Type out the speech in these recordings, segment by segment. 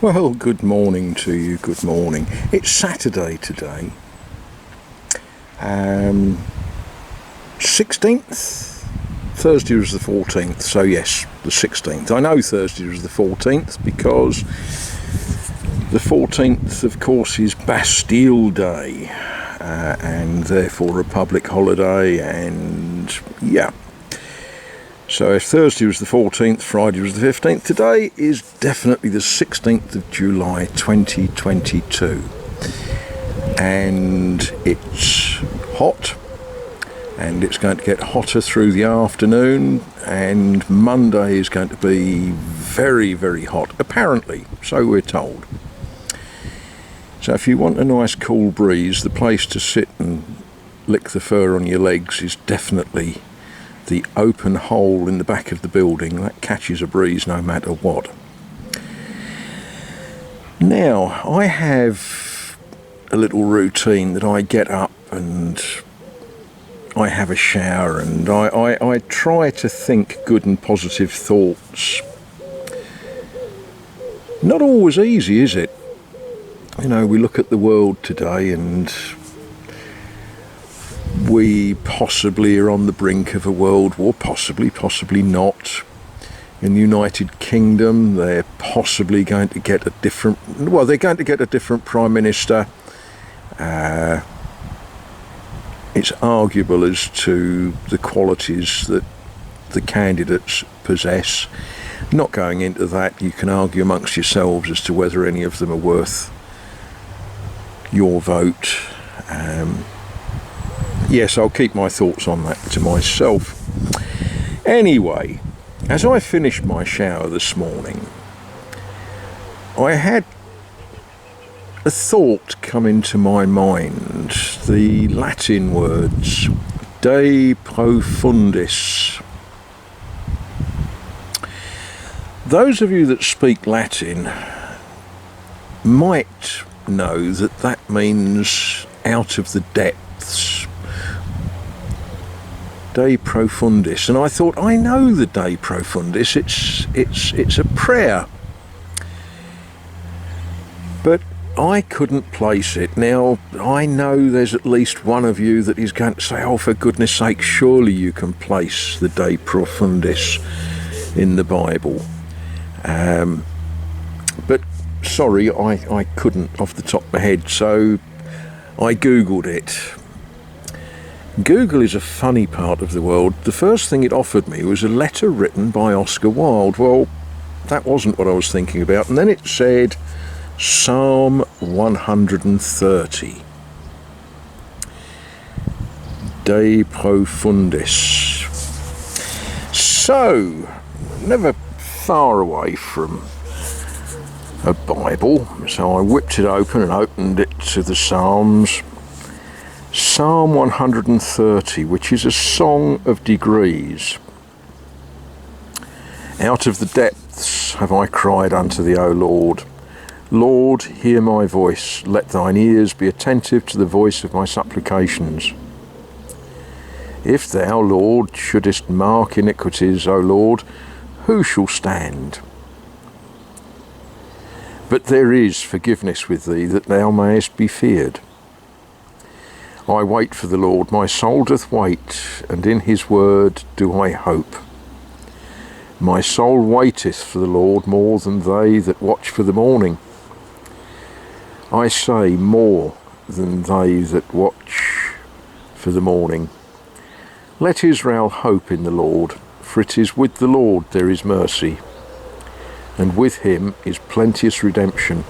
Well, good morning to you, good morning. It's Saturday today, 16th? Thursday was the 14th, so yes, the 16th. I know Thursday was the 14th because the 14th, of course, is Bastille Day, and therefore a public holiday, and yeah. So if Thursday was the 14th, Friday was the 15th, today is definitely the 16th of July 2022. And it's hot, and it's going to get hotter through the afternoon, and Monday is going to be very, very hot, apparently, so we're told. So if you want a nice cool breeze, the place to sit and lick the fur on your legs is definitely the open hole in the back of the building. That catches a breeze no matter what. Now, I have a little routine that I get up and I have a shower, and I try to think good and positive thoughts. Not always easy, is it? You know, we look at the world today and we possibly are on the brink of a world war, possibly not. In the United Kingdom, they're possibly going to get a different Prime Minister. It's arguable as to the qualities that the candidates possess. Not going into that, you can argue amongst yourselves as to whether any of them are worth your vote. Yes, I'll keep my thoughts on that to myself. Anyway, as I finished my shower this morning, I had a thought come into my mind. The Latin words, de profundis. Those of you that speak Latin might know that that means out of the depths. De profundis, and I thought, I know the de profundis. It's a prayer, but I couldn't place it. Now I know there's at least one of you that is going to say, "Oh, for goodness sake, surely you can place the de profundis in the Bible." But sorry, I couldn't off the top of my head, so I googled it. Google is a funny part of the world. The first thing it offered me was a letter written by Oscar Wilde. Well, that wasn't what I was thinking about. And then it said Psalm 130. De profundis. So, never far away from a Bible. So I whipped it open and opened it to the Psalms. Psalm 130, which is a song of degrees. Out of the depths have I cried unto thee, O Lord. Lord, hear my voice. Let thine ears be attentive to the voice of my supplications. If thou, Lord, shouldest mark iniquities, O Lord, who shall stand? But there is forgiveness with thee, that thou mayest be feared. I wait for the Lord, my soul doth wait, and in his word do I hope. My soul waiteth for the Lord more than they that watch for the morning. I say, more than they that watch for the morning. Let Israel hope in the Lord, for it is with the Lord there is mercy, and with him is plenteous redemption.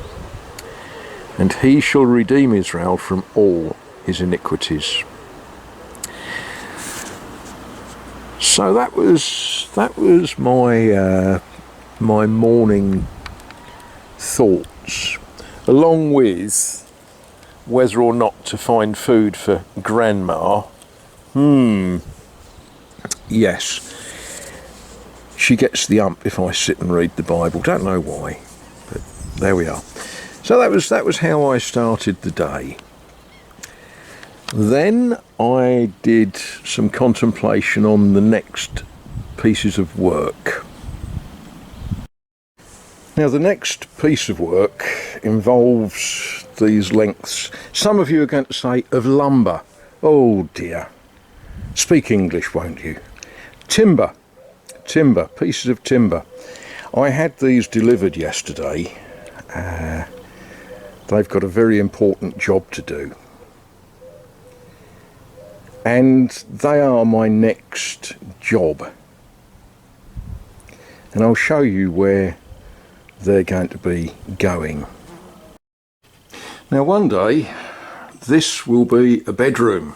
And he shall redeem Israel from all his iniquities. So that was my my morning thoughts, along with whether or not to find food for Grandma. Yes, she gets the ump if I sit and read the Bible. Don't know why, but there we are. So that was how I started the day. Then I did some contemplation on the next pieces of work. Now the next piece of work involves these lengths. Some of you are going to say of lumber. Oh dear. Speak English, won't you? Timber, pieces of timber. I had these delivered yesterday. They've got a very important job to do. And they are my next job. And I'll show you where they're going to be going. Now one day this will be a bedroom.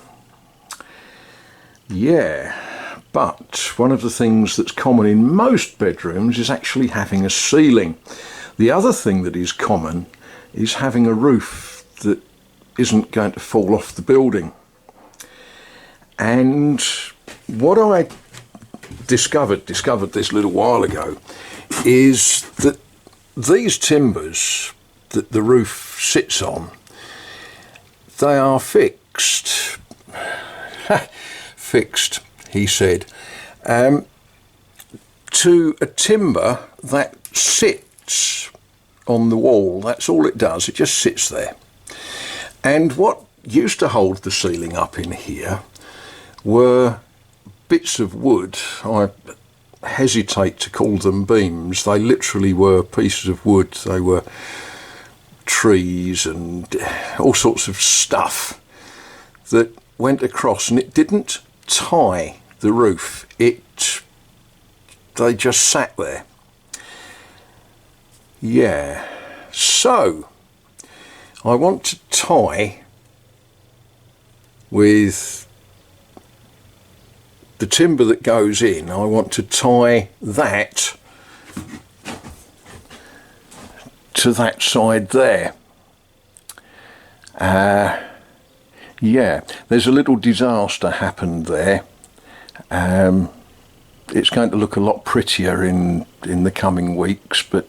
Yeah, but one of the things that's common in most bedrooms is actually having a ceiling. The other thing that is common is having a roof that isn't going to fall off the building. And what I discovered this little while ago is that these timbers that the roof sits on, they are fixed. Fixed, he said, to a timber that sits on the wall. That's all it does, it just sits there. And what used to hold the ceiling up in here were bits of wood. I hesitate to call them beams. They literally were pieces of wood. They were trees and all sorts of stuff that went across, and it didn't tie the roof. They just sat there. Yeah, so I want to tie with the timber that goes in. I want to tie that to that side there. Yeah, there's a little disaster happened there. It's going to look a lot prettier in the coming weeks, but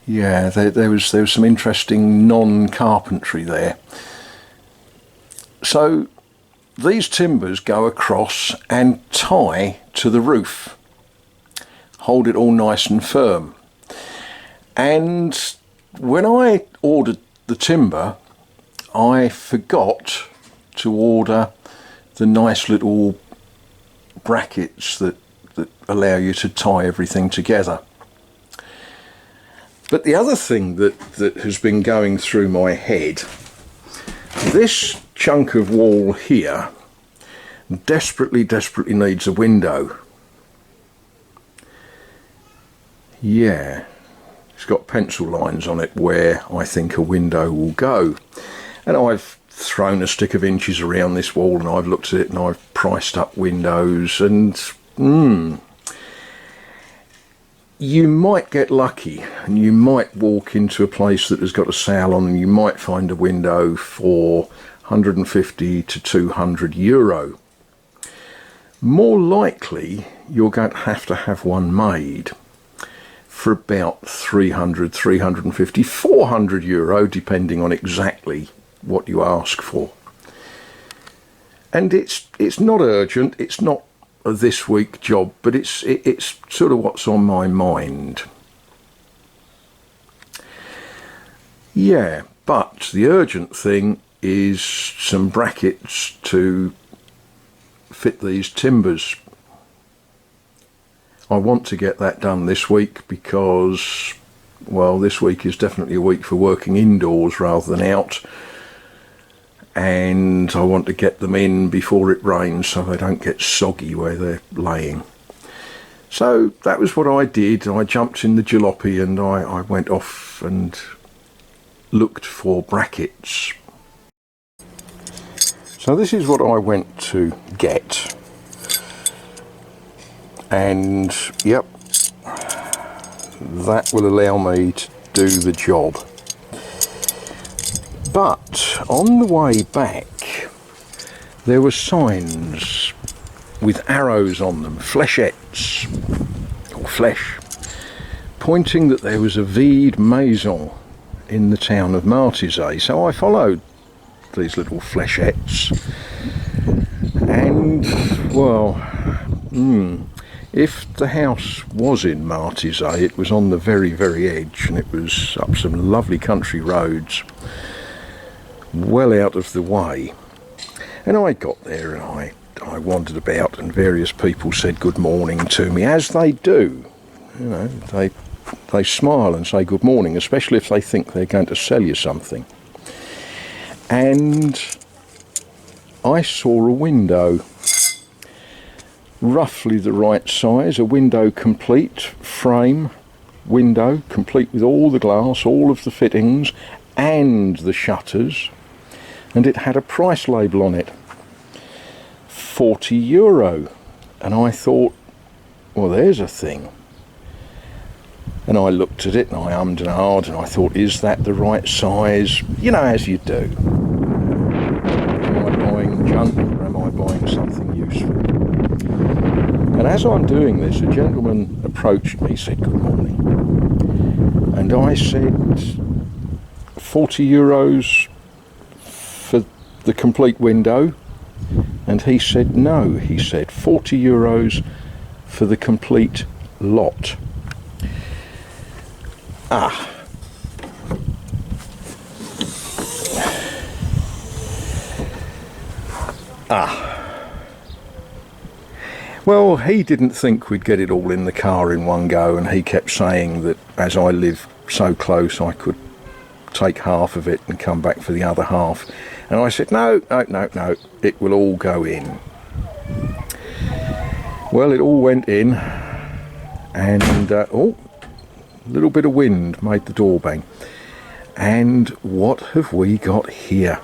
yeah, there was some interesting non-carpentry there. So these timbers go across and tie to the roof, hold it all nice and firm. And when I ordered the timber, I forgot to order the nice little brackets that allow you to tie everything together. But the other thing that has been going through my head, this chunk of wall here desperately needs a window. Yeah, it's got pencil lines on it where I think a window will go. And I've thrown a stick of inches around this wall and I've looked at it and I've priced up windows, and you might get lucky and you might walk into a place that has got a sale on and you might find a window for 150 to 200 euro. More likely you're going to have one made for about 300, 350, 400 euro, depending on exactly what you ask for. And it's not urgent, it's not a this week job, but it's sort of what's on my mind. Yeah, but the urgent thing is some brackets to fit these timbers. I want to get that done this week because, well, this week is definitely a week for working indoors rather than out, and I want to get them in before it rains so they don't get soggy where they're laying. So that was what I did. I jumped in the jalopy and I went off and looked for brackets. So this is what I went to get, and yep, that will allow me to do the job. But on the way back there were signs with arrows on them, flechettes or flesh, pointing that there was a vide maison in the town of Martizet. So I followed these little flechettes, and well, If the house was in Martysay, it was on the very, very edge, and it was up some lovely country roads, well out of the way. And I got there and I wandered about, and various people said good morning to me, as they do. You know, they smile and say good morning, especially if they think they're going to sell you something. And I saw a window, roughly the right size, a window complete, frame window, complete with all the glass, all of the fittings and the shutters, and it had a price label on it, €40. And I thought, well, there's a thing. And I looked at it and I ummed and ahed, and I thought, is that the right size? You know, as you do. Am I buying junk, or am I buying something useful? And as I'm doing this, a gentleman approached me, said good morning, and I said €40 for the complete window, and he said no. He said €40 for the complete lot. Well, he didn't think we'd get it all in the car in one go, and he kept saying that as I live so close I could take half of it and come back for the other half. And I said, no, it will all go in. Well, it all went in, and a little bit of wind made the door bang. And what have we got here?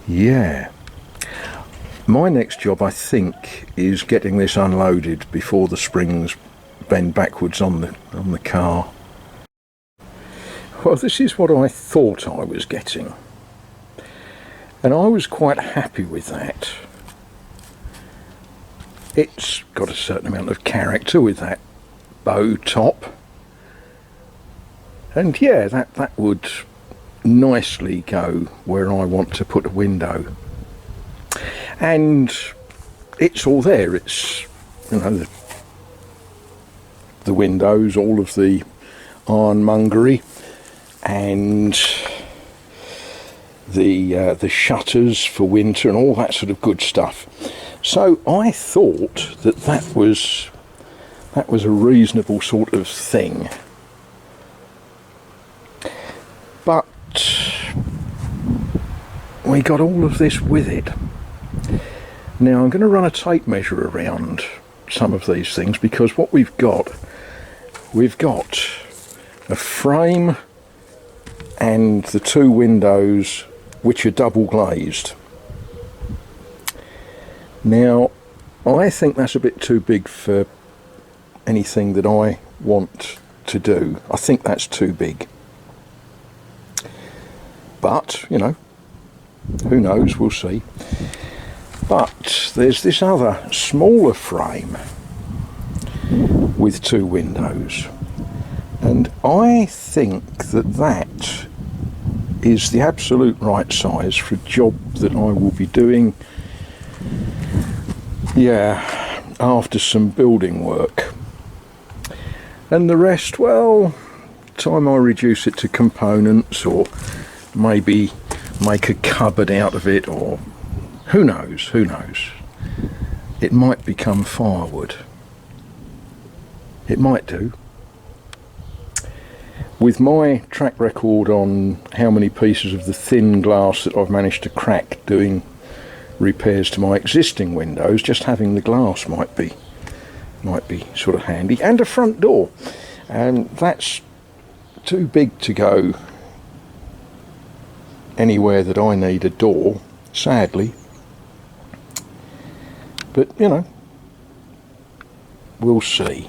Yeah. My next job, I think, is getting this unloaded before the springs bend backwards on the car. Well, this is what I thought I was getting, and I was quite happy with that. It's got a certain amount of character with that bow top, and yeah, that would nicely go where I want to put a window. And it's all there. It's, you know, the windows, all of the ironmongery, and the shutters for winter and all that sort of good stuff. So I thought that was a reasonable sort of thing. But we got all of this with it. Now I'm going to run a tape measure around some of these things, because what we've got a frame and the two windows which are double glazed. Now I think that's a bit too big for anything that I want to do. I think that's too big. But, you know, who knows, we'll see. But there's this other smaller frame with two windows, and I think that is the absolute right size for a job that I will be doing, yeah, after some building work. And the rest, well, time I reduce it to components, or maybe make a cupboard out of it, or who knows. It might become firewood. It might do. With my track record on how many pieces of the thin glass that I've managed to crack doing repairs to my existing windows, just having the glass might be sort of handy. And a front door, and that's too big to go anywhere that I need a door, sadly. But, you know, we'll see.